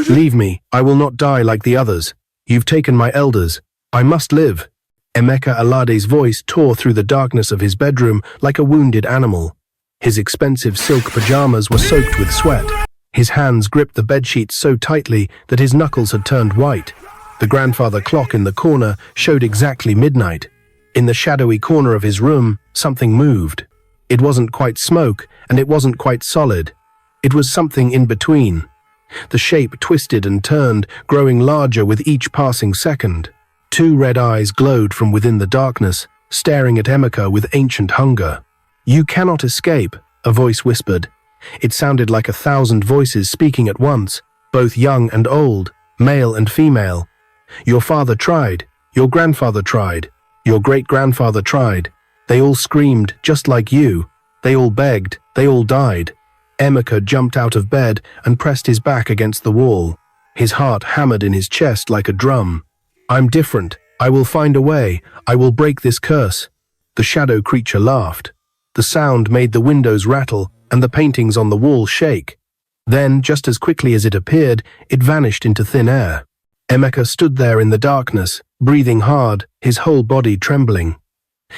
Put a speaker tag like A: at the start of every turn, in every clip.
A: Leave me, I will not die like the others. You've taken my elders. I must live. Emeka Alade's voice tore through the darkness of his bedroom like a wounded animal. His expensive silk pajamas were soaked with sweat. His hands gripped the bedsheets so tightly that his knuckles had turned white. The grandfather clock in the corner showed exactly midnight. In the shadowy corner of his room, something moved. It wasn't quite smoke, and it wasn't quite solid. It was something in between. The shape twisted and turned, growing larger with each passing second. Two red eyes glowed from within the darkness, staring at Emeka with ancient hunger. "You cannot escape," a voice whispered. It sounded like 1,000 voices speaking at once, both young and old, male and female. "Your father tried. Your grandfather tried. Your great-grandfather tried. They all screamed, just like you. They all begged. They all died." Emeka jumped out of bed and pressed his back against the wall. His heart hammered in his chest like a drum. "I'm different. I will find a way. I will break this curse." The shadow creature laughed. The sound made the windows rattle and the paintings on the wall shake. Then, just as quickly as it appeared, it vanished into thin air. Emeka stood there in the darkness, breathing hard, his whole body trembling.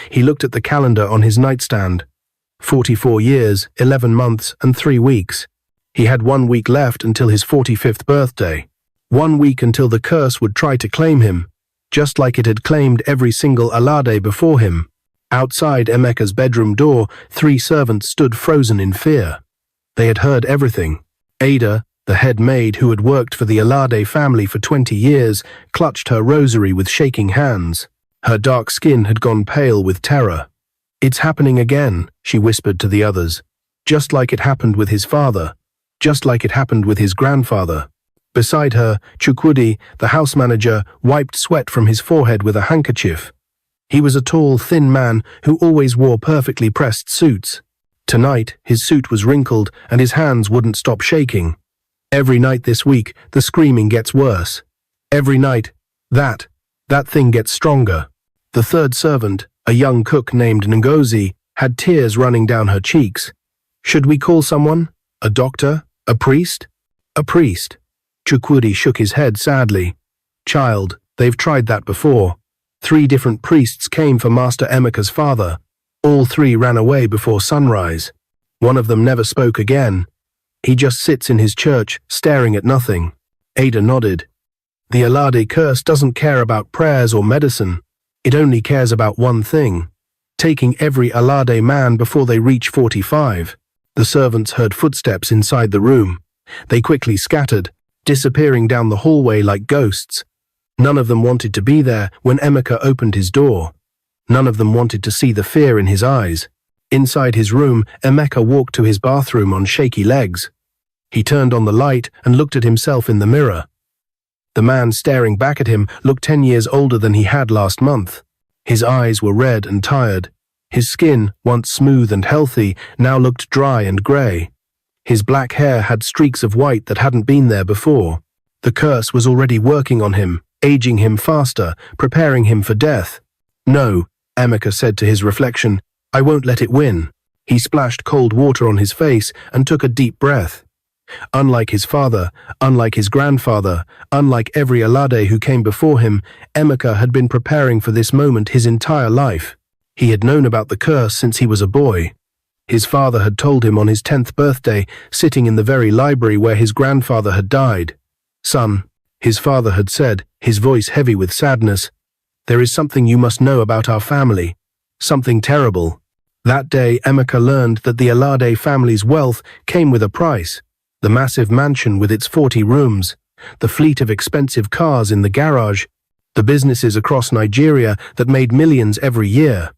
A: He looked at the calendar on his nightstand. 44 years, 11 months, and 3 weeks. He had 1 week left until his 45th birthday. 1 week until the curse would try to claim him, just like it had claimed every single Alade before him. Outside Emeka's bedroom door, 3 servants stood frozen in fear. They had heard everything. Ada, the head maid who had worked for the Alade family for 20 years, clutched her rosary with shaking hands. Her dark skin had gone pale with terror. "It's happening again," she whispered to the others. "Just like it happened with his father. Just like it happened with his grandfather." Beside her, Chukwudi, the house manager, wiped sweat from his forehead with a handkerchief. He was a tall, thin man who always wore perfectly pressed suits. Tonight, his suit was wrinkled and his hands wouldn't stop shaking. Every night this week, the screaming gets worse. Every night, that thing gets stronger. The third servant, a young cook named Ngozi, had tears running down her cheeks. "Should we call someone? A doctor? A priest?" "A priest." Chukwudi shook his head sadly. "Child, they've tried that before. 3 different priests came for Master Emeka's father. All 3 ran away before sunrise. One of them never spoke again. He just sits in his church, staring at nothing." Ada nodded. "The Alade curse doesn't care about prayers or medicine. It only cares about one thing: taking every Alade man before they reach 45. The servants heard footsteps inside the room. They quickly scattered, disappearing down the hallway like ghosts. None of them wanted to be there when Emeka opened his door. None of them wanted to see the fear in his eyes. Inside his room, Emeka walked to his bathroom on shaky legs. He turned on the light and looked at himself in the mirror. The man staring back at him looked 10 years older than he had last month. His eyes were red and tired. His skin, once smooth and healthy, now looked dry and grey. His black hair had streaks of white that hadn't been there before. The curse was already working on him, aging him faster, preparing him for death. "No," Emeka said to his reflection, "I won't let it win." He splashed cold water on his face and took a deep breath. Unlike his father, unlike his grandfather, unlike every Alade who came before him, Emeka had been preparing for this moment his entire life. He had known about the curse since he was a boy. His father had told him on his 10th birthday, sitting in the very library where his grandfather had died. "Son," his father had said, his voice heavy with sadness, "there is something you must know about our family. Something terrible." That day, Emeka learned that the Alade family's wealth came with a price. The massive mansion with its 40 rooms, the fleet of expensive cars in the garage, the businesses across Nigeria that made millions every year.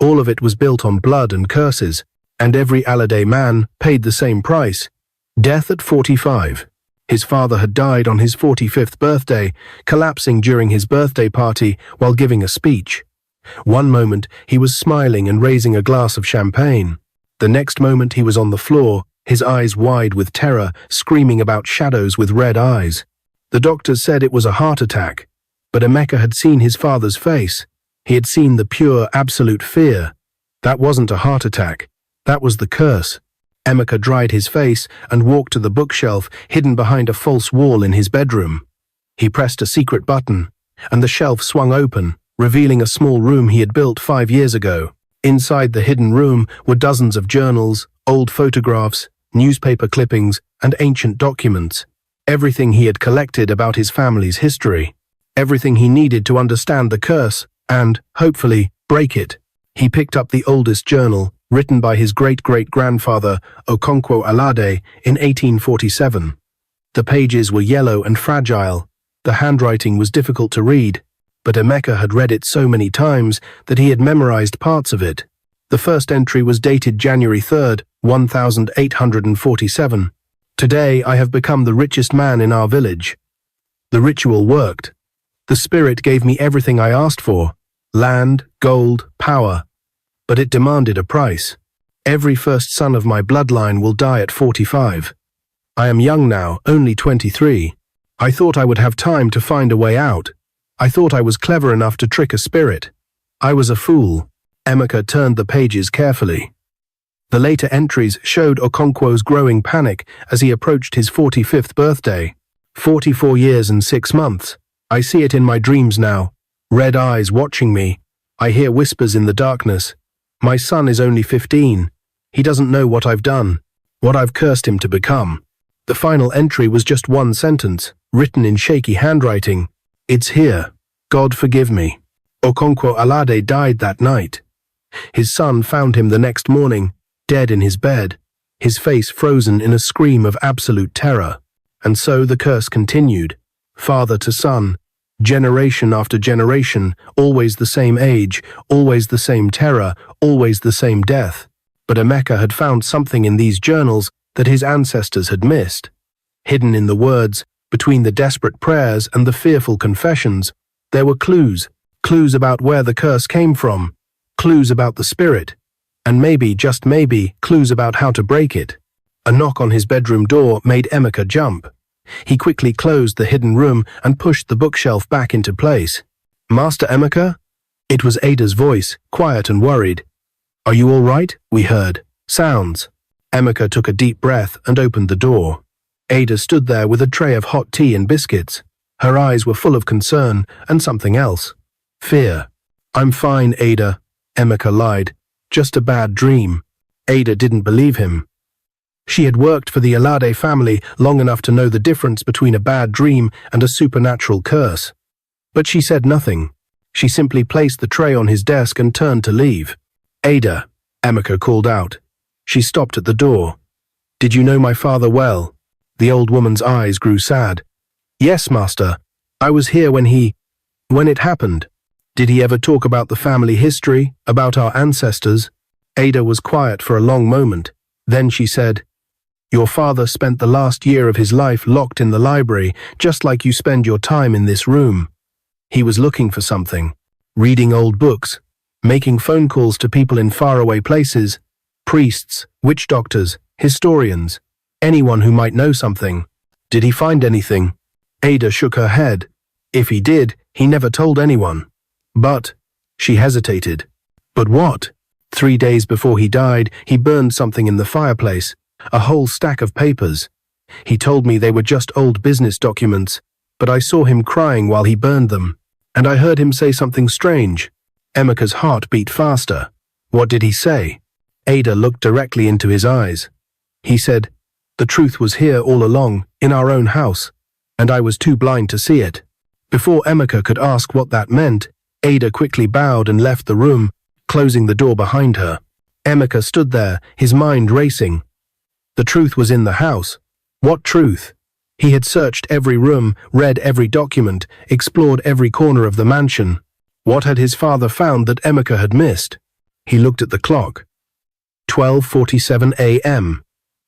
A: All of it was built on blood and curses, and every Alade man paid the same price: death at 45. His father had died on his 45th birthday, collapsing during his birthday party while giving a speech. One moment he was smiling and raising a glass of champagne. The next moment he was on the floor, his eyes wide with terror, screaming about shadows with red eyes. The doctors said it was a heart attack, but Emeka had seen his father's face. He had seen the pure, absolute fear. That wasn't a heart attack. That was the curse. Emeka dried his face and walked to the bookshelf hidden behind a false wall in his bedroom. He pressed a secret button, and the shelf swung open, revealing a small room he had built 5 years ago. Inside the hidden room were dozens of journals, old photographs, newspaper clippings, and ancient documents. Everything he had collected about his family's history. Everything he needed to understand the curse and, hopefully, break it. He picked up the oldest journal, written by his great-great-grandfather, Emeka Alade, in 1847. The pages were yellow and fragile. The handwriting was difficult to read, but Emeka had read it so many times that he had memorized parts of it. The first entry was dated January 3rd, 1847. Today I have become the richest man in our village. The ritual worked. The spirit gave me everything I asked for: land, gold, power. But it demanded a price. Every first son of my bloodline will die at 45. I am young now, only 23. I thought I would have time to find a way out. I thought I was clever enough to trick a spirit. I was a fool. Emeka turned the pages carefully. The later entries showed Okonkwo's growing panic as he approached his 45th birthday. 44 years and 6 months. I see it in my dreams now. Red eyes watching me. I hear whispers in the darkness. My son is only 15. He doesn't know what I've done, what I've cursed him to become. The final entry was just one sentence, written in shaky handwriting. It's here. God forgive me. Okonkwo Alade died that night. His son found him the next morning, dead in his bed, his face frozen in a scream of absolute terror. And so the curse continued, father to son, generation after generation, always the same age, always the same terror, always the same death. But Emeka had found something in these journals that his ancestors had missed. Hidden in the words, between the desperate prayers and the fearful confessions, there were clues about where the curse came from, clues about the spirit, and maybe, just maybe, clues about how to break it. A knock on his bedroom door made Emeka jump. He quickly closed the hidden room and pushed the bookshelf back into place. Master Emeka? It was Ada's voice, quiet and worried. Are you all right? We heard sounds. Emeka took a deep breath and opened the door. Ada stood there with a tray of hot tea and biscuits. Her eyes were full of concern and something else. Fear. I'm fine, Ada, Emeka lied. Just a bad dream. Ada didn't believe him. She had worked for the Alade family long enough to know the difference between a bad dream and a supernatural curse. But she said nothing. She simply placed the tray on his desk and turned to leave. Ada, Emeka called out. She stopped at the door. Did you know my father well? The old woman's eyes grew sad. Yes, master. I was here when it happened. Did he ever talk about the family history, about our ancestors? Ada was quiet for a long moment. Then she said, Your father spent the last year of his life locked in the library, just like you spend your time in this room. He was looking for something, reading old books, making phone calls to people in faraway places, priests, witch doctors, historians, anyone who might know something. Did he find anything? Ada shook her head. If he did, he never told anyone. But, she hesitated. But what? 3 days before he died, he burned something in the fireplace, a whole stack of papers. He told me they were just old business documents, but I saw him crying while he burned them, and I heard him say something strange. Emeka's heart beat faster. What did he say? Ada looked directly into his eyes. He said, The truth was here all along, in our own house, and I was too blind to see it. Before Emeka could ask what that meant, Ada quickly bowed and left the room, closing the door behind her. Emeka stood there, his mind racing. The truth was in the house. What truth? He had searched every room, read every document, explored every corner of the mansion. What had his father found that Emeka had missed? He looked at the clock. 12:47 a.m.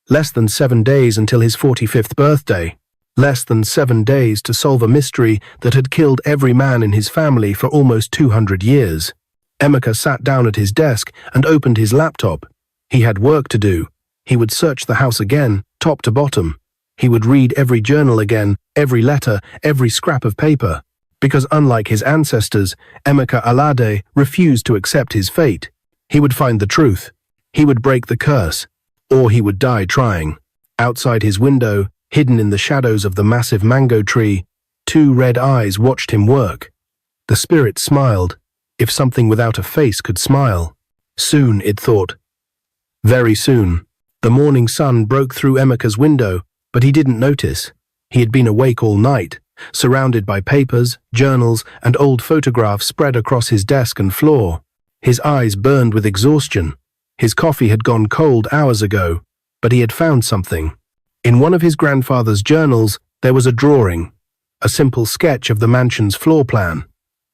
A: Less than 7 days until his 45th birthday. Less than 7 days to solve a mystery that had killed every man in his family for almost 200 years. Emeka sat down at his desk and opened his laptop. He had work to do. He would search the house again, top to bottom. He would read every journal again, every letter, every scrap of paper. Because unlike his ancestors, Emeka Alade refused to accept his fate. He would find the truth. He would break the curse. or he would die trying. Outside his window, hidden in the shadows of the massive mango tree, two red eyes watched him work. The spirit smiled, if something without a face could smile. Soon, it thought. Very soon. The morning sun broke through Emeka's window, but he didn't notice. He had been awake all night, surrounded by papers, journals, and old photographs spread across his desk and floor. His eyes burned with exhaustion. His coffee had gone cold hours ago, but he had found something. In one of his grandfather's journals, there was a drawing, a simple sketch of the mansion's floor plan.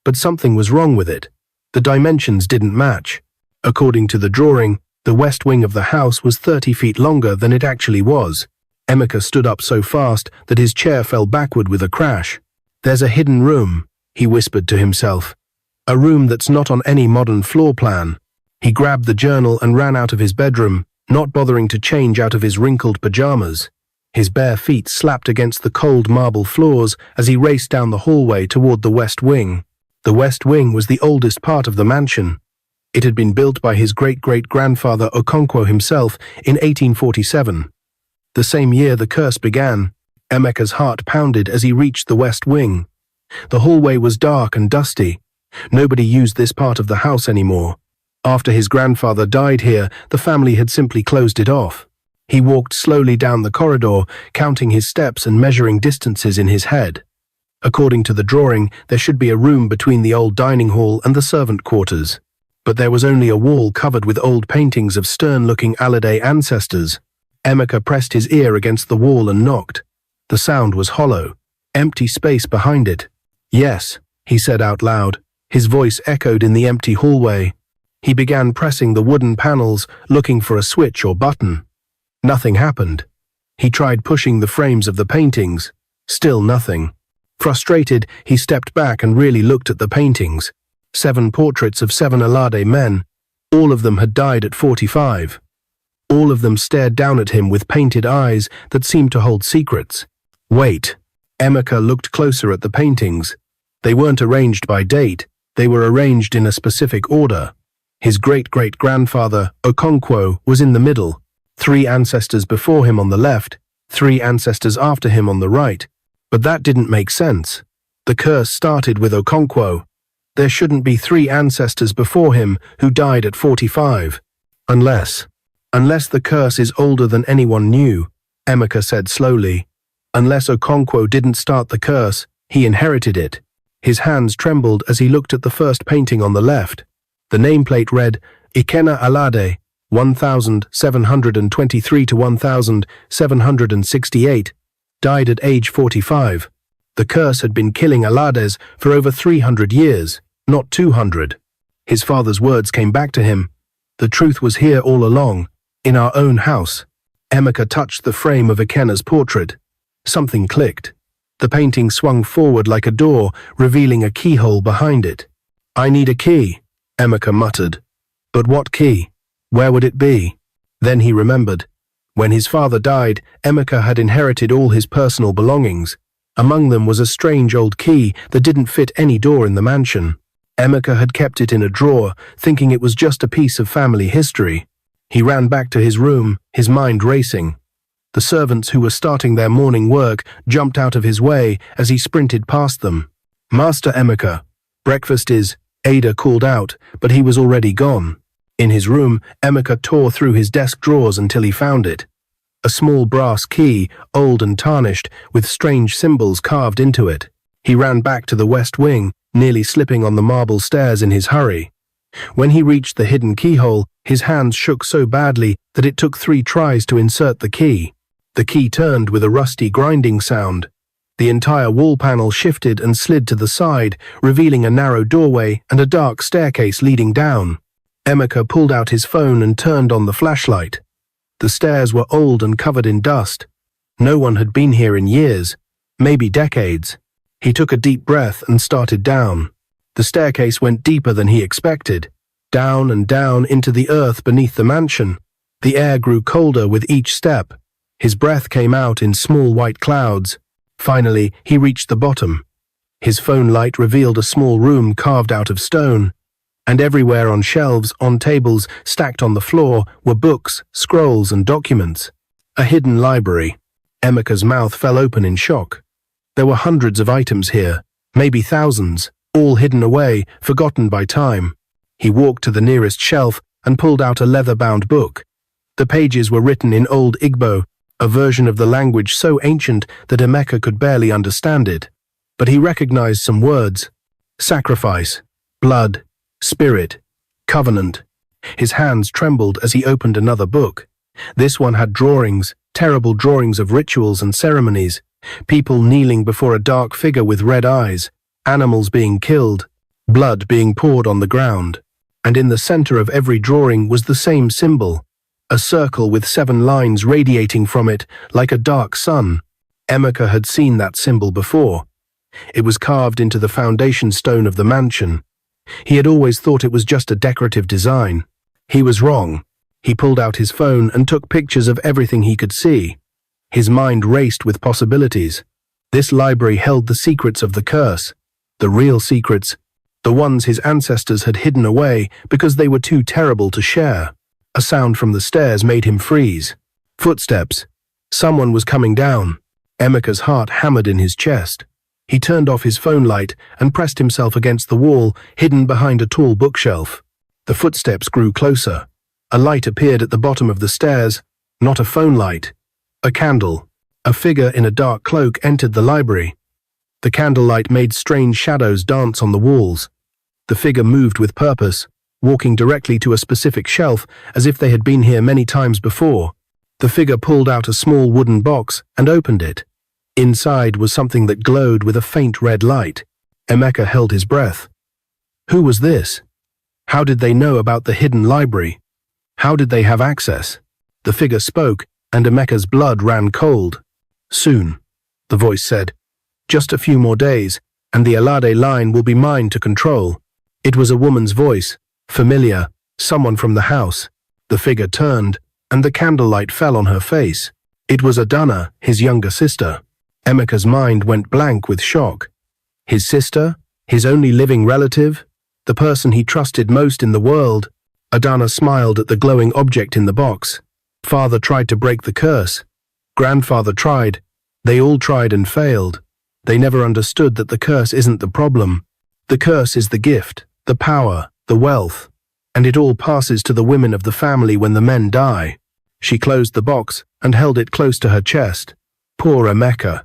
A: But something was wrong with it. The dimensions didn't match. According to the drawing, the west wing of the house was 30 feet longer than it actually was. Emeka stood up so fast that his chair fell backward with a crash. "There's a hidden room," he whispered to himself. "A room that's not on any modern floor plan." He grabbed the journal and ran out of his bedroom, not bothering to change out of his wrinkled pajamas. His bare feet slapped against the cold marble floors as he raced down the hallway toward the west wing. The west wing was the oldest part of the mansion. It had been built by his great-great-grandfather Okonkwo himself in 1847. The same year the curse began. Emeka's heart pounded as he reached the west wing. The hallway was dark and dusty. Nobody used this part of the house anymore. After his grandfather died here, the family had simply closed it off. He walked slowly down the corridor, counting his steps and measuring distances in his head. According to the drawing, there should be a room between the old dining hall and the servant quarters. But there was only a wall covered with old paintings of stern-looking Alade ancestors. Emeka pressed his ear against the wall and knocked. The sound was hollow, empty space behind it. "Yes," he said out loud. His voice echoed in the empty hallway. He began pressing the wooden panels, looking for a switch or button. Nothing happened. He tried pushing the frames of the paintings. Still nothing. Frustrated, he stepped back and really looked at the paintings. 7 portraits of 7 Alade men. All of them had died at 45. All of them stared down at him with painted eyes that seemed to hold secrets. Wait. Emeka looked closer at the paintings. They weren't arranged by date. They were arranged in a specific order. His great-great-grandfather, Okonkwo, was in the middle. 3 ancestors before him on the left, 3 ancestors after him on the right. But that didn't make sense. The curse started with Okonkwo. There shouldn't be 3 ancestors before him who died at 45. Unless the curse is older than anyone knew, Emeka said slowly. Unless Okonkwo didn't start the curse, he inherited it. His hands trembled as he looked at the first painting on the left. The nameplate read, Emeka Alade, 1723 to 1768, died at age 45. The curse had been killing Alades for over 300 years, not 200. His father's words came back to him. The truth was here all along, in our own house. Emeka touched the frame of Ekena's portrait. Something clicked. The painting swung forward like a door, revealing a keyhole behind it. "I need a key," Emeka muttered. But what key? Where would it be? Then he remembered. When his father died, Emeka had inherited all his personal belongings. Among them was a strange old key that didn't fit any door in the mansion. Emeka had kept it in a drawer, thinking it was just a piece of family history. He ran back to his room, his mind racing. The servants who were starting their morning work jumped out of his way as he sprinted past them. "Master Emeka, breakfast is," Ada called out, but he was already gone. In his room, Emeka tore through his desk drawers until he found it. A small brass key, old and tarnished, with strange symbols carved into it. He ran back to the west wing, nearly slipping on the marble stairs in his hurry. When he reached the hidden keyhole, his hands shook so badly that it took 3 tries to insert the key. The key turned with a rusty grinding sound. The entire wall panel shifted and slid to the side, revealing a narrow doorway and a dark staircase leading down. Emeka pulled out his phone and turned on the flashlight. The stairs were old and covered in dust. No one had been here in years, maybe decades. He took a deep breath and started down. The staircase went deeper than he expected, down and down into the earth beneath the mansion. The air grew colder with each step. His breath came out in small white clouds. Finally, he reached the bottom. His phone light revealed a small room carved out of stone. And everywhere on shelves, on tables, stacked on the floor, were books, scrolls, and documents. A hidden library. Emeka's mouth fell open in shock. There were hundreds of items here, maybe thousands, all hidden away, forgotten by time. He walked to the nearest shelf and pulled out a leather-bound book. The pages were written in Old Igbo, a version of the language so ancient that Emeka could barely understand it. But he recognized some words: sacrifice, blood, spirit, covenant. His hands trembled as he opened another book. This one had drawings, terrible drawings of rituals and ceremonies, people kneeling before a dark figure with red eyes, animals being killed, blood being poured on the ground. And in the center of every drawing was the same symbol, a circle with 7 lines radiating from it like a dark sun. Emeka had seen that symbol before. It was carved into the foundation stone of the mansion. He had always thought it was just a decorative design. He was wrong. He pulled out his phone and took pictures of everything he could see. His mind raced with possibilities. This library held the secrets of the curse, the real secrets, the ones his ancestors had hidden away because they were too terrible to share. A sound from the stairs made him freeze. Footsteps. Someone was coming down. Emeka's heart hammered in his chest. He turned off his phone light and pressed himself against the wall, hidden behind a tall bookshelf. The footsteps grew closer. A light appeared at the bottom of the stairs, not a phone light. A candle. A figure in a dark cloak entered the library. The candlelight made strange shadows dance on the walls. The figure moved with purpose, walking directly to a specific shelf as if they had been here many times before. The figure pulled out a small wooden box and opened it. Inside was something that glowed with a faint red light. Emeka held his breath. Who was this? How did they know about the hidden library? How did they have access? The figure spoke, and Emeka's blood ran cold. Soon, the voice said. Just a few more days, and the Alade line will be mine to control. It was a woman's voice, familiar, someone from the house. The figure turned, and the candlelight fell on her face. It was Adana, his younger sister. Emeka's mind went blank with shock. His sister? His only living relative? The person he trusted most in the world? Adana smiled at the glowing object in the box. Father tried to break the curse. Grandfather tried. They all tried and failed. They never understood that the curse isn't the problem. The curse is the gift, the power, the wealth. And it all passes to the women of the family when the men die. She closed the box and held it close to her chest. Poor Emeka.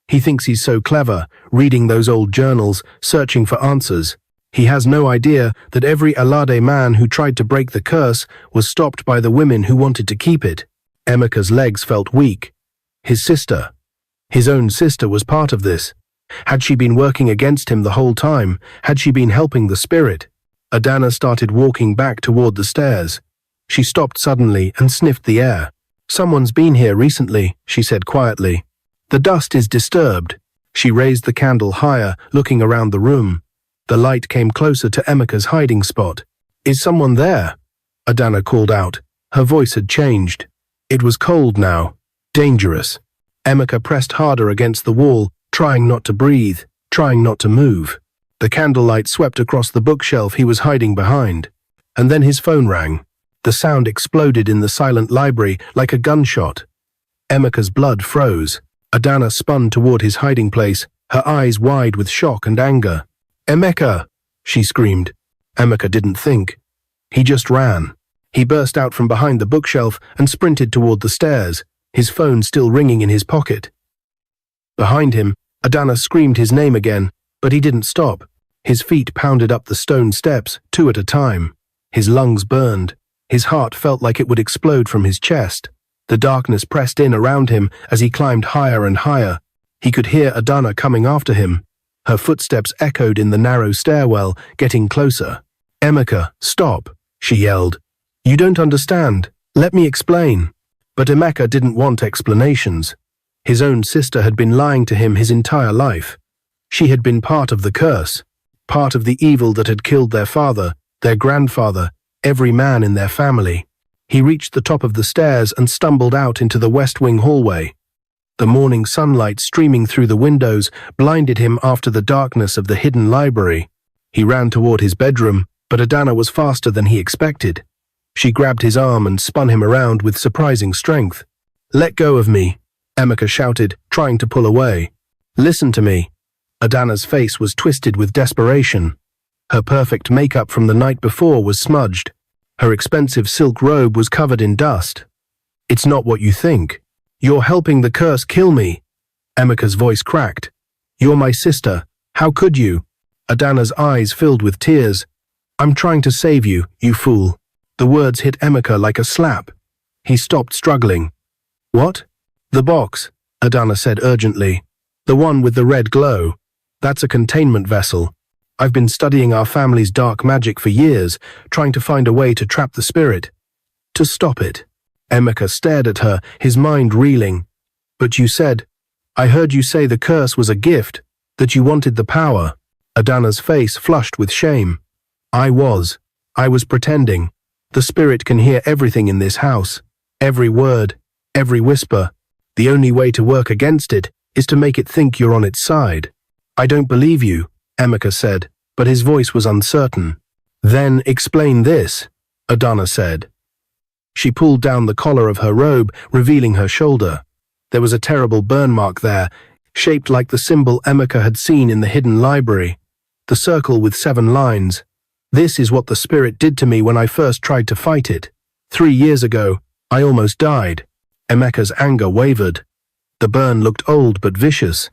A: He thinks he's so clever, reading those old journals, searching for answers. He has no idea that every Alade man who tried to break the curse was stopped by the women who wanted to keep it. Emeka's legs felt weak. His sister. His own sister was part of this. Had she been working against him the whole time? Had she been helping the spirit? Adana started walking back toward the stairs. She stopped suddenly and sniffed the air. Someone's been here recently, she said quietly. The dust is disturbed. She raised the candle higher, looking around the room. The light came closer to Emeka's hiding spot. Is someone there? Adana called out. Her voice had changed. It was cold now. Dangerous. Emeka pressed harder against the wall, trying not to breathe, trying not to move. The candlelight swept across the bookshelf he was hiding behind. And then his phone rang. The sound exploded in the silent library like a gunshot. Emeka's blood froze. Adana spun toward his hiding place, her eyes wide with shock and anger. Emeka! She screamed. Emeka didn't think. He just ran. He burst out from behind the bookshelf and sprinted toward the stairs, his phone still ringing in his pocket. Behind him, Adana screamed his name again, but he didn't stop. His feet pounded up the stone steps, 2 at a time. His lungs burned. His heart felt like it would explode from his chest. The darkness pressed in around him as he climbed higher and higher. He could hear Adana coming after him. Her footsteps echoed in the narrow stairwell, getting closer. Emeka, stop, she yelled. You don't understand. Let me explain. But Emeka didn't want explanations. His own sister had been lying to him his entire life. She had been part of the curse, part of the evil that had killed their father, their grandfather, every man in their family. He reached the top of the stairs and stumbled out into the west wing hallway. The morning sunlight streaming through the windows blinded him after the darkness of the hidden library. He ran toward his bedroom, But Adana was faster than he expected. She grabbed his arm and spun him around with surprising strength. "Let go of me," Emeka shouted, trying to pull away. "Listen to me." Adana's face was twisted with desperation. Her perfect makeup from the night before was smudged. Her expensive silk robe was covered in dust. "It's not what you think. You're helping the curse kill me." Emeka's voice cracked. "You're my sister. How could you?" Adana's eyes filled with tears. "I'm trying to save you, you fool." The words hit Emeka like a slap. He stopped struggling. "What?" "The box," Adana said urgently. "The one with the red glow. That's a containment vessel. I've been studying our family's dark magic for years, trying to find a way to trap the spirit. To stop it." Emeka stared at her, his mind reeling. "But you said, I heard you say the curse was a gift, that you wanted the power." Adana's face flushed with shame. I was pretending. The spirit can hear everything in this house. Every word, every whisper. The only way to work against it is to make it think you're on its side. "I don't believe you," Emeka said, but his voice was uncertain. "Then explain this," Adana said. She pulled down the collar of her robe, revealing her shoulder. There was a terrible burn mark there, shaped like the symbol Emeka had seen in the hidden library. The circle with 7 lines. "This is what the spirit did to me when I first tried to fight it. 3 years ago, I almost died." Emeka's anger wavered. The burn looked old but vicious.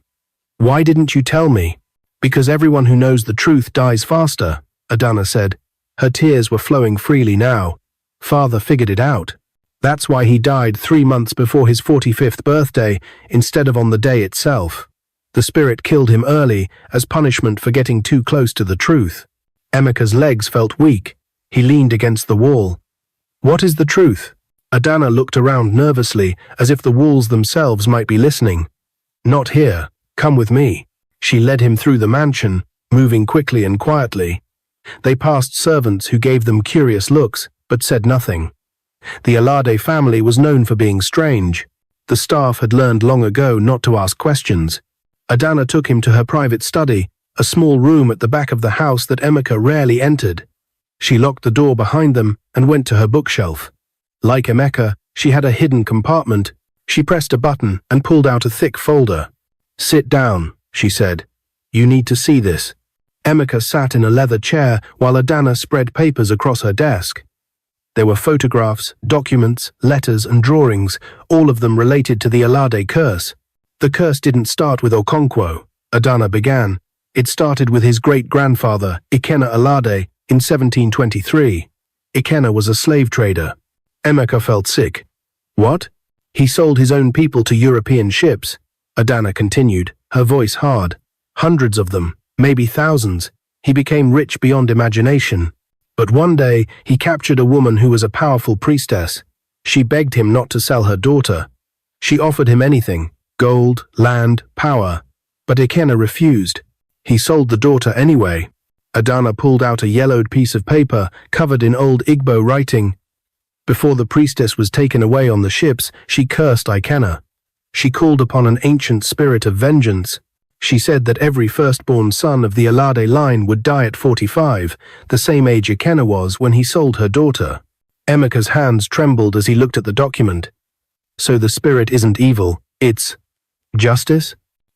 A: "Why didn't you tell me?" "Because everyone who knows the truth dies faster," Adana said. Her tears were flowing freely now. "Father figured it out. That's why he died 3 months before his 45th birthday, instead of on the day itself. The spirit killed him early as punishment for getting too close to the truth." Emeka's legs felt weak. He leaned against the wall. "What is the truth?" Adana looked around nervously, as if the walls themselves might be listening. "Not here. Come with me." She led him through the mansion, moving quickly and quietly. They passed servants who gave them curious looks, but said nothing. The Alade family was known for being strange. The staff had learned long ago not to ask questions. Adana took him to her private study, a small room at the back of the house that Emeka rarely entered. She locked the door behind them and went to her bookshelf. Like Emeka, she had a hidden compartment. She pressed a button and pulled out a thick folder. "Sit down," she said. "You need to see this." Emeka sat in a leather chair while Adana spread papers across her desk. There were photographs, documents, letters and drawings, all of them related to the Alade curse. "The curse didn't start with Okonkwo," Adana began. "It started with his great-grandfather, Emeka Alade, in 1723. Emeka was a slave trader." Emeka felt sick. "What?" "He sold his own people to European ships," Adana continued, her voice hard. "Hundreds of them, maybe thousands. He became rich beyond imagination. But one day, he captured a woman who was a powerful priestess. She begged him not to sell her daughter. She offered him anything, gold, land, power. But Emeka refused. He sold the daughter anyway." Adana pulled out a yellowed piece of paper covered in old Igbo writing. Before the priestess was taken away on the ships, she cursed Emeka. She called upon an ancient spirit of vengeance. She said that every firstborn son of the Alade line would die at 45, the same age Emeka was when he sold her daughter. Emeka's hands trembled as he looked at the document. "So the spirit isn't evil, it's justice?"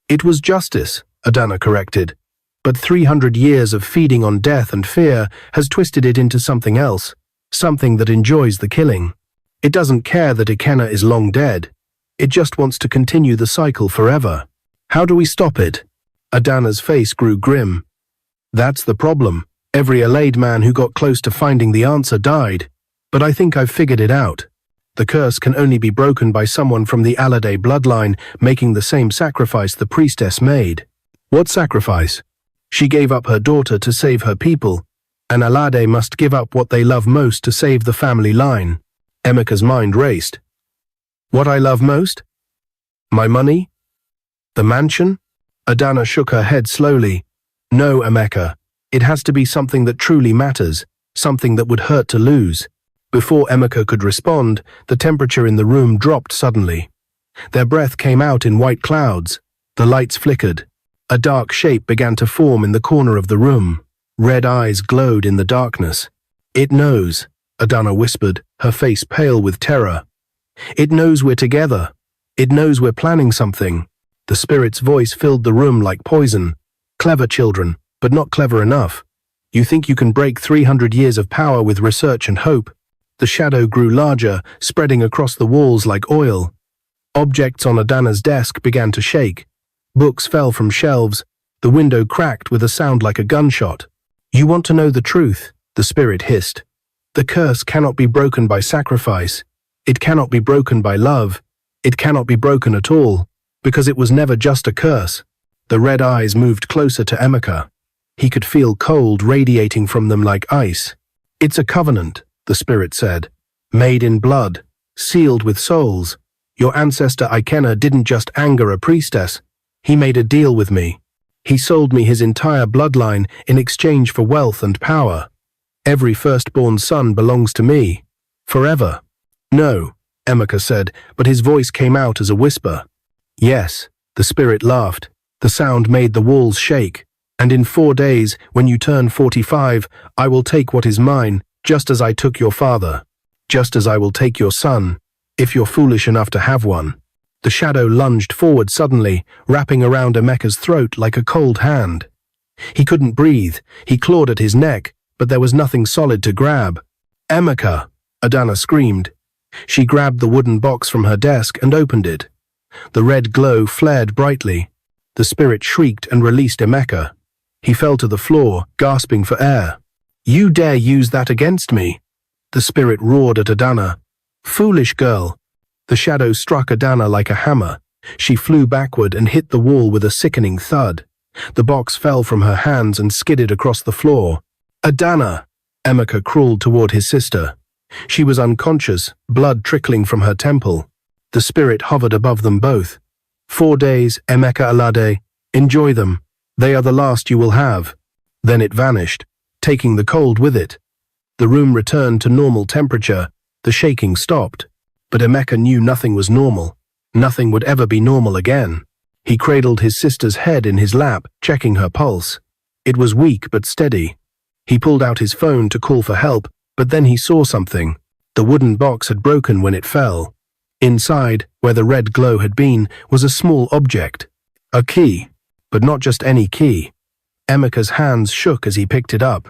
A: "It was justice," Adana corrected. "But 300 years of feeding on death and fear has twisted it into something else, something that enjoys the killing. It doesn't care that Emeka is long dead. It just wants to continue the cycle forever. How do we stop it?" Adana's face grew grim. "That's the problem. Every Alade man who got close to finding the answer died. But I think I've figured it out. The curse can only be broken by someone from the Alade bloodline making the same sacrifice the priestess made." "What sacrifice?" "She gave up her daughter to save her people. An Alade must give up what they love most to save the family line." Emeka's mind raced. "What I love most? My money? The mansion?" Adana shook her head slowly. "No, Emeka. It has to be something that truly matters, something that would hurt to lose." Before Emeka could respond, the temperature in the room dropped suddenly. Their breath came out in white clouds. The lights flickered. A dark shape began to form in the corner of the room. Red eyes glowed in the darkness. "It knows," Adana whispered, her face pale with terror. "It knows we're together. It knows we're planning something." The spirit's voice filled the room like poison. "Clever children, but not clever enough. You think you can break 300 years of power with research and hope?" The shadow grew larger, spreading across the walls like oil. Objects on Adana's desk began to shake. Books fell from shelves. The window cracked with a sound like a gunshot. "You want to know the truth?" the spirit hissed. "The curse cannot be broken by sacrifice. It cannot be broken by love. It cannot be broken at all, because it was never just a curse." The red eyes moved closer to Emeka. He could feel cold radiating from them like ice. "It's a covenant," the spirit said, "made in blood, sealed with souls. Your ancestor Ikena didn't just anger a priestess. He made a deal with me. He sold me his entire bloodline in exchange for wealth and power. Every firstborn son belongs to me. Forever." "No," Emeka said, but his voice came out as a whisper. "Yes," the spirit laughed. The sound made the walls shake. "And in 4 days, when you turn 45, I will take what is mine, just as I took your father. Just as I will take your son, if you're foolish enough to have one." The shadow lunged forward suddenly, wrapping around Emeka's throat like a cold hand. He couldn't breathe. He clawed at his neck, but there was nothing solid to grab. "Emeka!" Adana screamed. She grabbed the wooden box from her desk and opened it. The red glow flared brightly. The spirit shrieked and released Emeka. He fell to the floor, gasping for air. "You dare use that against me?" The spirit roared at Adana. "Foolish girl." The shadow struck Adana like a hammer. She flew backward and hit the wall with a sickening thud. The box fell from her hands and skidded across the floor. "Adana!" Emeka crawled toward his sister. She was unconscious, blood trickling from her temple. The spirit hovered above them both. 4 days, Emeka Alade. Enjoy them. They are the last you will have." Then it vanished, taking the cold with it. The room returned to normal temperature. The shaking stopped. But Emeka knew nothing was normal. Nothing would ever be normal again. He cradled his sister's head in his lap, checking her pulse. It was weak but steady. He pulled out his phone to call for help, but then he saw something. The wooden box had broken when it fell. Inside, where the red glow had been, was a small object. A key. But not just any key. Emeka's hands shook as he picked it up.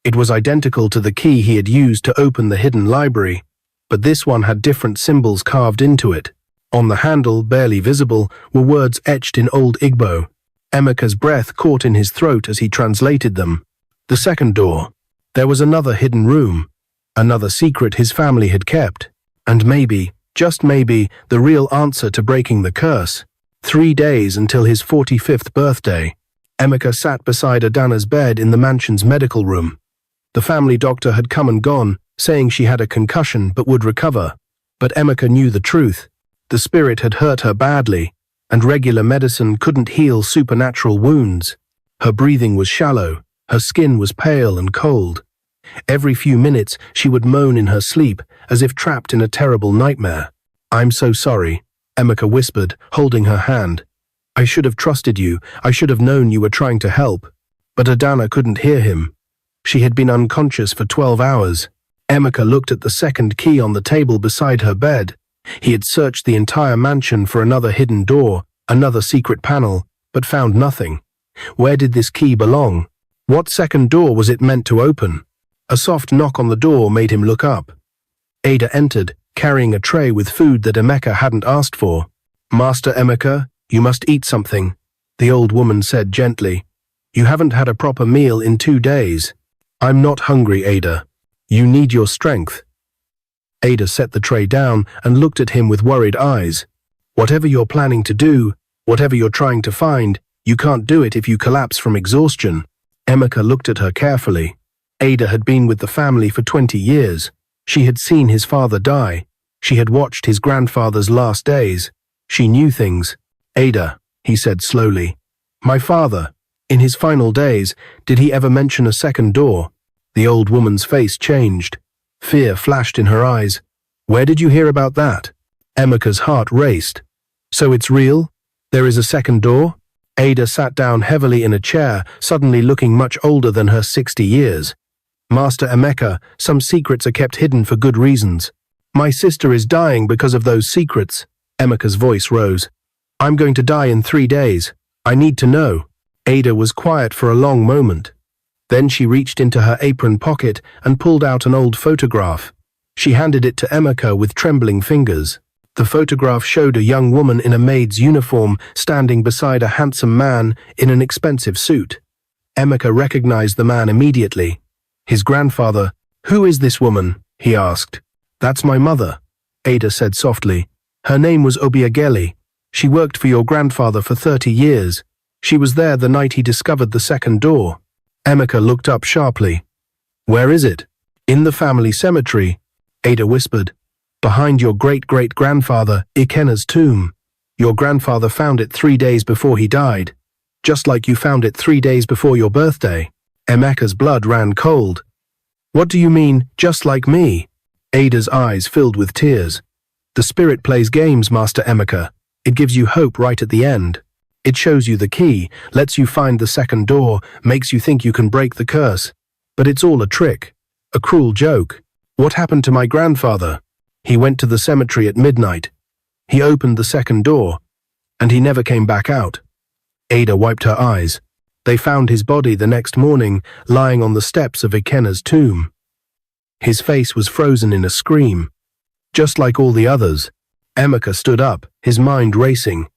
A: It was identical to the key he had used to open the hidden library, but this one had different symbols carved into it. On the handle, barely visible, were words etched in Old Igbo. Emeka's breath caught in his throat as he translated them. The second door. There was another hidden room. Another secret his family had kept. And maybe, just maybe, the real answer to breaking the curse. 3 days until his 45th birthday. Emeka sat beside Adana's bed in the mansion's medical room. The family doctor had come and gone, saying she had a concussion but would recover. But Emeka knew the truth. The spirit had hurt her badly, and regular medicine couldn't heal supernatural wounds. Her breathing was shallow, her skin was pale and cold. Every few minutes she would moan in her sleep, as if trapped in a terrible nightmare. "I'm so sorry," Emeka whispered, holding her hand. "I should have trusted you. I should have known you were trying to help." But Adana couldn't hear him. She had been unconscious for 12 hours. Emeka looked at the second key on the table beside her bed. He had searched the entire mansion for another hidden door, another secret panel, but found nothing. Where did this key belong? What second door was it meant to open? A soft knock on the door made him look up. Ada entered, carrying a tray with food that Emeka hadn't asked for. "Master Emeka, you must eat something," the old woman said gently. "You haven't had a proper meal in 2 days." "I'm not hungry, Ada. You need your strength." Ada set the tray down and looked at him with worried eyes. "Whatever you're planning to do, whatever you're trying to find, you can't do it if you collapse from exhaustion." Emeka looked at her carefully. Ada had been with the family for 20 years. She had seen his father die. She had watched his grandfather's last days. She knew things. "Ada," he said slowly, "my father, in his final days, did he ever mention a second door?" The old woman's face changed. Fear flashed in her eyes. "Where did you hear about that?" Emeka's heart raced. "So it's real? There is a second door?" Ada sat down heavily in a chair, suddenly looking much older than her 60 years. Master Emeka, some secrets are kept hidden for good reasons. My sister is dying because of those secrets. Emeka's voice rose. I'm going to die in 3 days. I need to know. Ada was quiet for a long moment. Then she reached into her apron pocket and pulled out an old photograph. She handed it to Emeka with trembling fingers. The photograph showed a young woman in a maid's uniform standing beside a handsome man in an expensive suit. Emeka recognized the man immediately. His grandfather. Who is this woman? He asked. That's my mother, Ada said softly. Her name was Obiageli. She worked for your grandfather for 30 years. She was there the night he discovered the second door. Emeka looked up sharply. Where is it? In the family cemetery, Ada whispered. Behind your great-great-grandfather, Ikena's tomb. Your grandfather found it 3 days before he died. Just like you found it 3 days before your birthday. Emeka's blood ran cold. What do you mean, just like me? Ada's eyes filled with tears. The spirit plays games, Master Emeka. It gives you hope right at the end. It shows you the key, lets you find the second door, makes you think you can break the curse. But it's all a trick. A cruel joke. What happened to my grandfather? He went to the cemetery at midnight. He opened the second door, and he never came back out. Ada wiped her eyes. They found his body the next morning, lying on the steps of Ikena's tomb. His face was frozen in a scream. Just like all the others. Emeka stood up, his mind racing.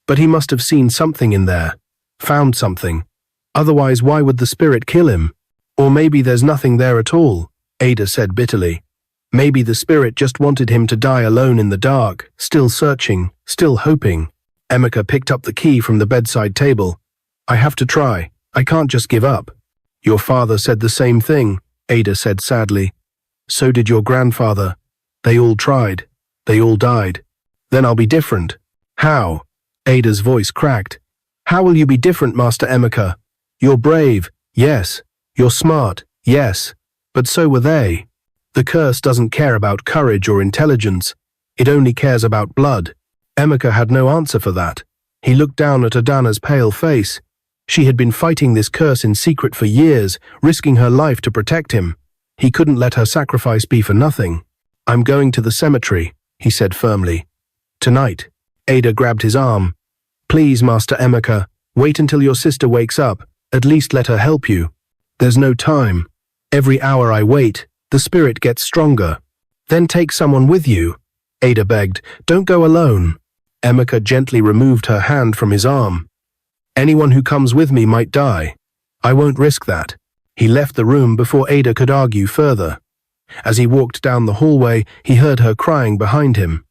A: But he must have seen something in there. Found something. Otherwise, why would the spirit kill him? Or maybe there's nothing there at all, Ada said bitterly. Maybe the spirit just wanted him to die alone in the dark, still searching, still hoping. Emeka picked up the key from the bedside table. I have to try. I can't just give up. Your father said the same thing, Ada said sadly. So did your grandfather. They all tried. They all died. Then I'll be different. How? Ada's voice cracked. How will you be different, Master Emeka? You're brave, yes. You're smart, yes. But so were they. The curse doesn't care about courage or intelligence. It only cares about blood. Emeka had no answer for that. He looked down at Adana's pale face. She had been fighting this curse in secret for years, risking her life to protect him. He couldn't let her sacrifice be for nothing. I'm going to the cemetery, he said firmly. Tonight. Ada grabbed his arm. Please, Master Emeka, wait until your sister wakes up. At least let her help you. There's no time. Every hour I wait, the spirit gets stronger. Then take someone with you. Ada begged. Don't go alone. Emeka gently removed her hand from his arm. Anyone who comes with me might die. I won't risk that. He left the room before Ada could argue further. As he walked down the hallway, he heard her crying behind him.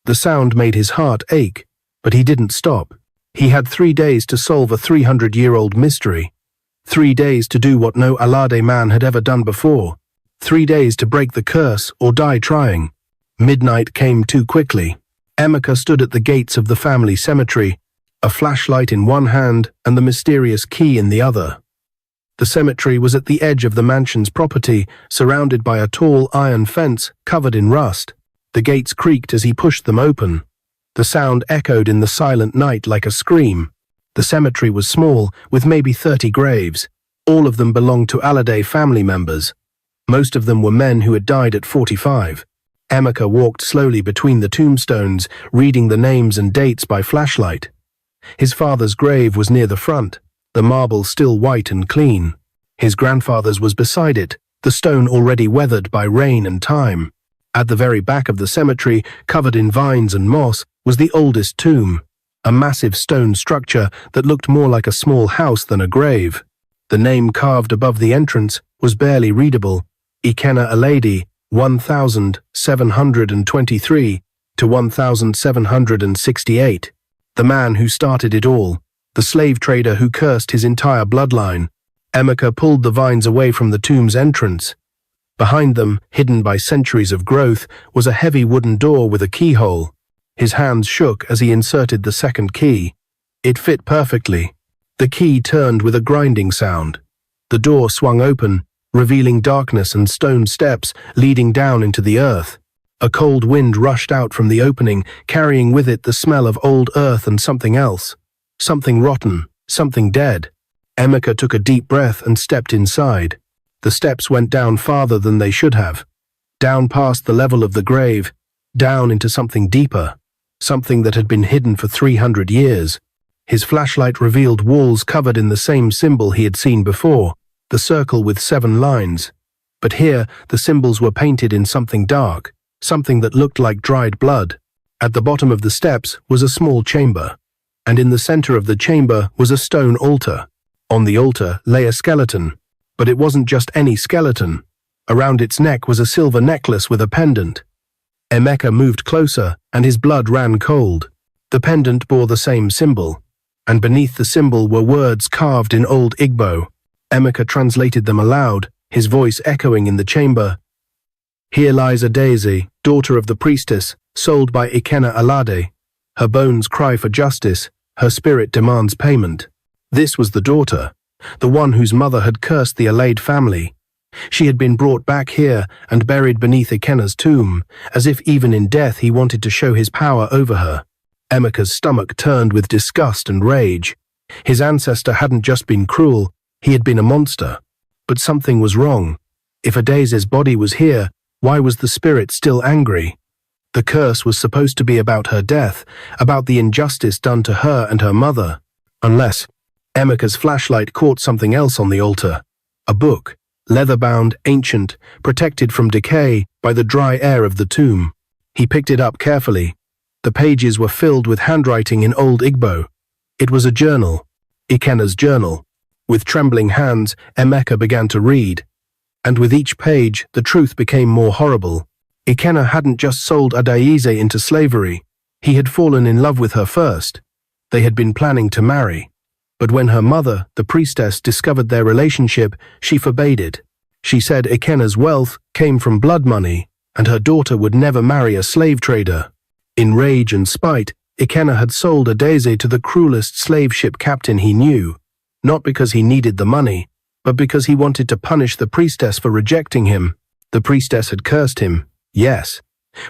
A: The sound made his heart ache, but he didn't stop. He had 3 days to solve a 300-year-old mystery. 3 days to do what no Alade man had ever done before. 3 days to break the curse or die trying. Midnight came too quickly. Emeka stood at the gates of the family cemetery, a flashlight in one hand and the mysterious key in the other. The cemetery was at the edge of the mansion's property, surrounded by a tall iron fence covered in rust. The gates creaked as he pushed them open. The sound echoed in the silent night like a scream. The cemetery was small, with maybe 30 graves. All of them belonged to Alade family members. Most of them were men who had died at 45. Emeka walked slowly between the tombstones, reading the names and dates by flashlight. His father's grave was near the front, the marble still white and clean. His grandfather's was beside it, the stone already weathered by rain and time. At the very back of the cemetery, covered in vines and moss, was the oldest tomb, a massive stone structure that looked more like a small house than a grave. The name carved above the entrance was barely readable: Emeka Alade, 1723 to 1768. The man who started it all, the slave trader who cursed his entire bloodline. Emeka pulled the vines away from the tomb's entrance. Behind them, hidden by centuries of growth, was a heavy wooden door with a keyhole. His hands shook as he inserted the second key. It fit perfectly. The key turned with a grinding sound. The door swung open, revealing darkness and stone steps leading down into the earth. A cold wind rushed out from the opening, carrying with it the smell of old earth and something else. Something rotten, something dead. Emeka took a deep breath and stepped inside. The steps went down farther than they should have. Down past the level of the grave, down into something deeper, something that had been hidden for 300 years. His flashlight revealed walls covered in the same symbol he had seen before, the circle with 7 lines. But here, the symbols were painted in something dark, something that looked like dried blood. At the bottom of the steps was a small chamber, and in the center of the chamber was a stone altar. On the altar lay a skeleton, but it wasn't just any skeleton. Around its neck was a silver necklace with a pendant. Emeka moved closer, and his blood ran cold. The pendant bore the same symbol, and beneath the symbol were words carved in Old Igbo. Emeka translated them aloud, his voice echoing in the chamber. "Here lies a daisy, daughter of the priestess, sold by Emeka Alade. Her bones cry for justice, her spirit demands payment." This was the daughter, the one whose mother had cursed the Alade family. She had been brought back here and buried beneath Ekena's tomb, as if even in death he wanted to show his power over her. Emeka's stomach turned with disgust and rage. His ancestor hadn't just been cruel, he had been a monster. But something was wrong. If Adese's body was here, why was the spirit still angry? The curse was supposed to be about her death, about the injustice done to her and her mother. Unless Emeka's flashlight caught something else on the altar. A book, leather-bound, ancient, protected from decay by the dry air of the tomb. He picked it up carefully. The pages were filled with handwriting in Old Igbo. It was a journal, Ekena's journal. With trembling hands, Emeka began to read. And with each page, the truth became more horrible. Ekena hadn't just sold Adaize into slavery. He had fallen in love with her first. They had been planning to marry. But when her mother, the priestess, discovered their relationship, she forbade it. She said Ekena's wealth came from blood money, and her daughter would never marry a slave trader. In rage and spite, Ekena had sold Adaize to the cruelest slave ship captain he knew, not because he needed the money, but because he wanted to punish the priestess for rejecting him. The priestess had cursed him, yes,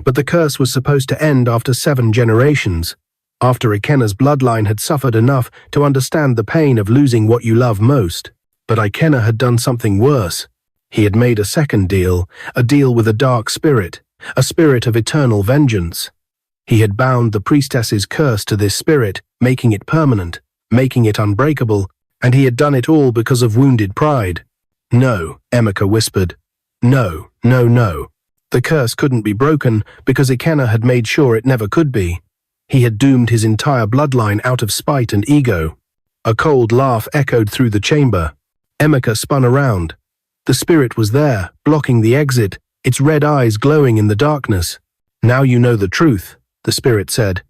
A: but the curse was supposed to end after 7 generations. After Ekena's bloodline had suffered enough to understand the pain of losing what you love most. But Ekena had done something worse. He had made a second deal, a deal with a dark spirit, a spirit of eternal vengeance. He had bound the priestess's curse to this spirit, making it permanent, making it unbreakable, and he had done it all because of wounded pride. "No," Emeka whispered. "No, no, no." The curse couldn't be broken because Ekena had made sure it never could be. He had doomed his entire bloodline out of spite and ego. A cold laugh echoed through the chamber. Emeka spun around. The spirit was there, blocking the exit, its red eyes glowing in the darkness. "Now you know the truth," the spirit said.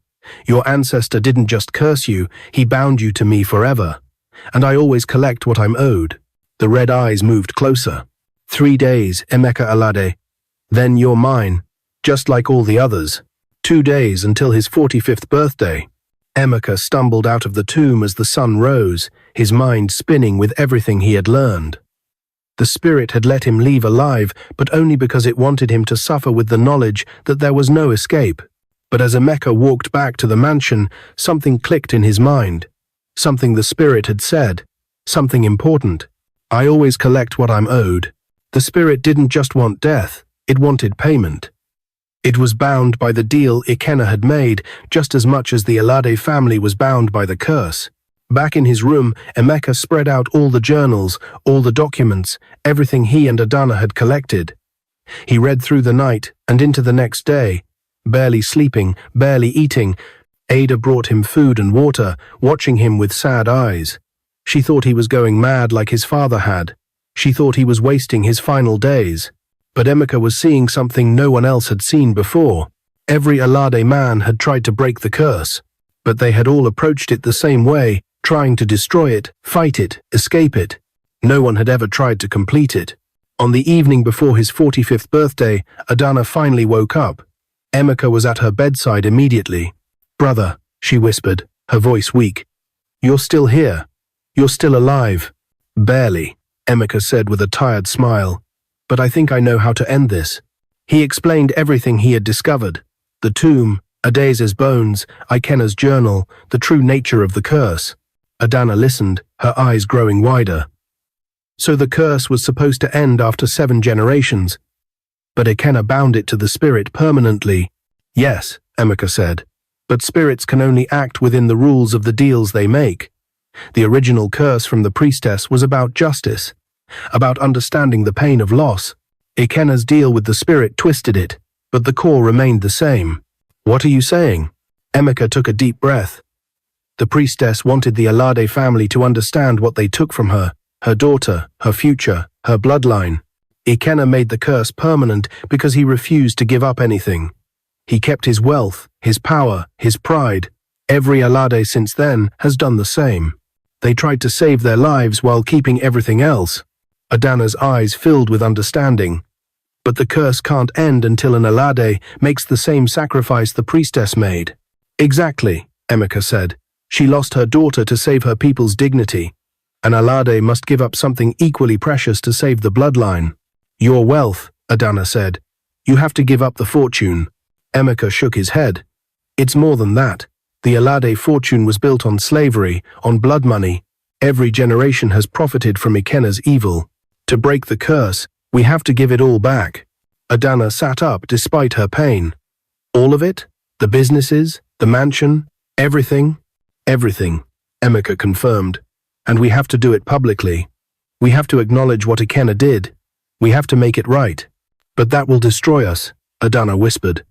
A: "Your ancestor didn't just curse you, he bound you to me forever. And I always collect what I'm owed." The red eyes moved closer. 3 days, Emeka Alade. Then you're mine, just like all the others. 2 days until his 45th birthday. Emeka stumbled out of the tomb as the sun rose, his mind spinning with everything he had learned. The spirit had let him leave alive, but only because it wanted him to suffer with the knowledge that there was no escape. But as Emeka walked back to the mansion, something clicked in his mind. Something the spirit had said. Something important. "I always collect what I'm owed." The spirit didn't just want death, it wanted payment. It was bound by the deal Ekena had made, just as much as the Alade family was bound by the curse. Back in his room, Emeka spread out all the journals, all the documents, everything he and Adana had collected. He read through the night and into the next day, barely sleeping, barely eating. Ada brought him food and water, watching him with sad eyes. She thought he was going mad like his father had. She thought he was wasting his final days. But Emeka was seeing something no one else had seen before. Every Alade man had tried to break the curse, but they had all approached it the same way, trying to destroy it, fight it, escape it. No one had ever tried to complete it. On the evening before his 45th birthday, Adana finally woke up. Emeka was at her bedside immediately. "Brother," she whispered, her voice weak. "You're still here. You're still alive." "Barely," Emeka said with a tired smile. "But I think I know how to end this." He explained everything he had discovered. The tomb, Adaize's bones, Ekena's journal, the true nature of the curse. Adana listened, her eyes growing wider. So the curse was supposed to end after 7 generations, but Ekena bound it to the spirit permanently. Yes, Emeka said, but spirits can only act within the rules of the deals they make. The original curse from the priestess was about justice, about understanding the pain of loss. Ekena's deal with the spirit twisted it, but the core remained the same. What are you saying? Emeka took a deep breath. The priestess wanted the Alade family to understand what they took from her daughter, her future, her bloodline. Ekena made the curse permanent because he refused to give up anything. He kept his wealth, his power, his pride. Every Alade since then has done the same. They tried to save their lives while keeping everything else. Adana's eyes filled with understanding. But the curse can't end until an Alade makes the same sacrifice the priestess made. Exactly, Emeka said. She lost her daughter to save her people's dignity. An Alade must give up something equally precious to save the bloodline. Your wealth, Adana said. You have to give up the fortune. Emeka shook his head. It's more than that. The Alade fortune was built on slavery, on blood money. Every generation has profited from Ekena's evil. To break the curse, we have to give it all back. Adana sat up despite her pain. All of it? The businesses? The mansion? Everything? Everything, Emeka confirmed. And we have to do it publicly. We have to acknowledge what Ekena did. We have to make it right. But that will destroy us, Adana whispered.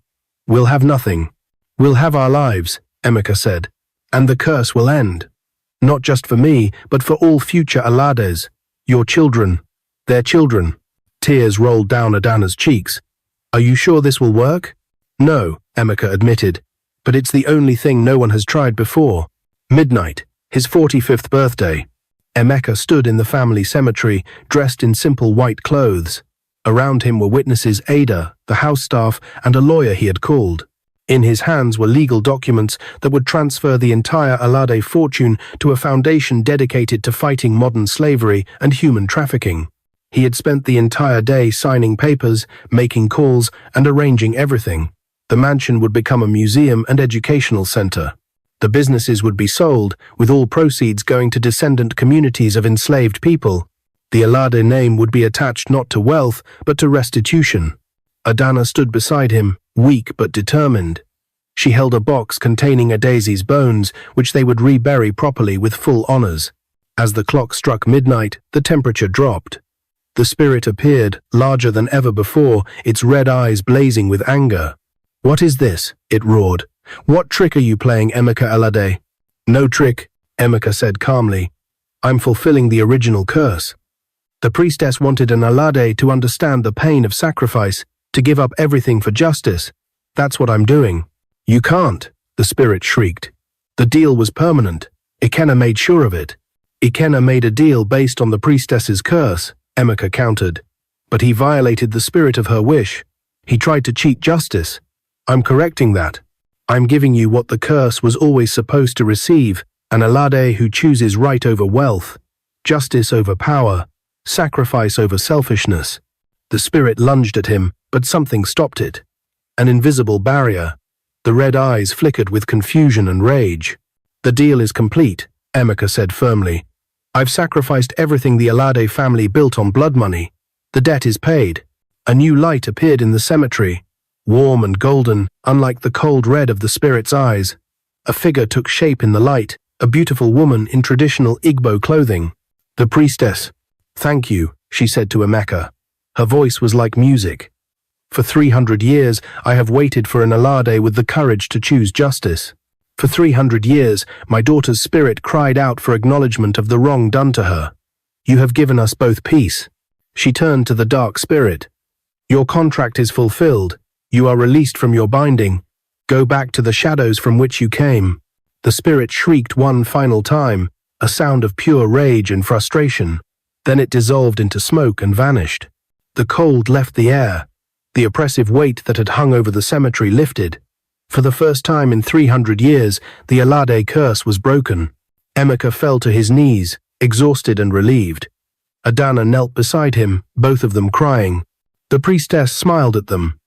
A: We'll have nothing. We'll have our lives, Emeka said. And the curse will end. Not just for me, but for all future Alades. Your children. Their children. Tears rolled down Adana's cheeks. Are you sure this will work? No, Emeka admitted. But it's the only thing no one has tried before. Midnight, his 45th birthday. Emeka stood in the family cemetery, dressed in simple white clothes. Around him were witnesses Ada, the house staff, and a lawyer he had called. In his hands were legal documents that would transfer the entire Alade fortune to a foundation dedicated to fighting modern slavery and human trafficking. He had spent the entire day signing papers, making calls, and arranging everything. The mansion would become a museum and educational center. The businesses would be sold, with all proceeds going to descendant communities of enslaved people. The Alade name would be attached not to wealth, but to restitution. Adana stood beside him, weak but determined. She held a box containing Adezi's bones, which they would rebury properly with full honors. As the clock struck midnight, the temperature dropped. The spirit appeared, larger than ever before, its red eyes blazing with anger. What is this? It roared. What trick are you playing, Emeka Alade? No trick, Emeka said calmly. I'm fulfilling the original curse. The priestess wanted an Alade to understand the pain of sacrifice, to give up everything for justice. That's what I'm doing. You can't, the spirit shrieked. The deal was permanent. Ekena made sure of it. Ekena made a deal based on the priestess's curse, Emeka countered. But he violated the spirit of her wish. He tried to cheat justice. I'm correcting that. I'm giving you what the curse was always supposed to receive, an Alade who chooses right over wealth, justice over power, sacrifice over selfishness. The spirit lunged at him, but something stopped it. An invisible barrier. The red eyes flickered with confusion and rage. The deal is complete, Emeka said firmly. I've sacrificed everything the Alade family built on blood money. The debt is paid. A new light appeared in the cemetery. Warm and golden, unlike the cold red of the spirit's eyes. A figure took shape in the light, a beautiful woman in traditional Igbo clothing. The priestess. Thank you, she said to Emeka. Her voice was like music. For 300 years, I have waited for an Alade with the courage to choose justice. For 300 years, my daughter's spirit cried out for acknowledgement of the wrong done to her. You have given us both peace. She turned to the dark spirit. Your contract is fulfilled. You are released from your binding. Go back to the shadows from which you came. The spirit shrieked one final time, a sound of pure rage and frustration. Then it dissolved into smoke and vanished. The cold left the air. The oppressive weight that had hung over the cemetery lifted. For the first time in 300 years, the Alade curse was broken. Emeka fell to his knees, exhausted and relieved. Adana knelt beside him, both of them crying. The priestess smiled at them.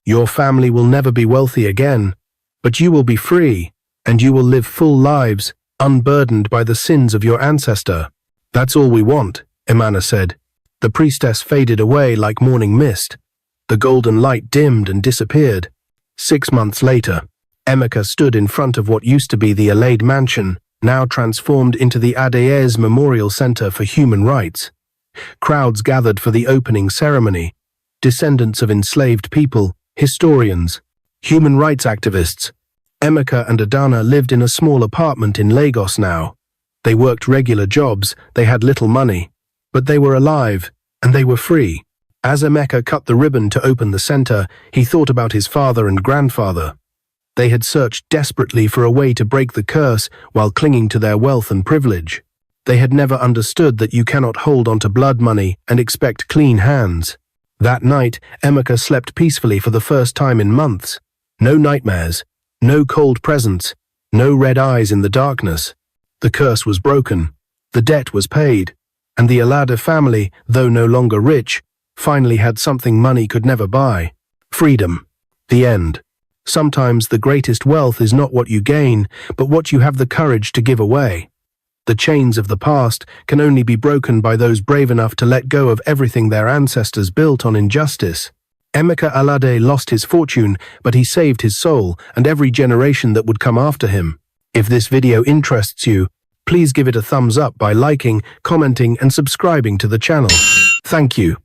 A: Your family will never be wealthy again, but you will be free, and you will live full lives, unburdened by the sins of your ancestor. That's all we want, Emana said. The priestess faded away like morning mist. The golden light dimmed and disappeared. 6 months later, Emeka stood in front of what used to be the Alade mansion, now transformed into the Adaez Memorial Center for Human Rights. Crowds gathered for the opening ceremony. Descendants of enslaved people, historians, human rights activists. Emeka and Adana lived in a small apartment in Lagos now. They worked regular jobs, they had little money, but they were alive, and they were free. As Emeka cut the ribbon to open the center, he thought about his father and grandfather. They had searched desperately for a way to break the curse while clinging to their wealth and privilege. They had never understood that you cannot hold onto blood money and expect clean hands. That night, Emeka slept peacefully for the first time in months. No nightmares, no cold presents, no red eyes in the darkness. The curse was broken, the debt was paid, and the Alade family, though no longer rich, finally had something money could never buy. Freedom. The end. Sometimes the greatest wealth is not what you gain, but what you have the courage to give away. The chains of the past can only be broken by those brave enough to let go of everything their ancestors built on injustice. Emeka Alade lost his fortune, but he saved his soul and every generation that would come after him. If this video interests you, please give it a thumbs up by liking, commenting, and subscribing to the channel. Thank you.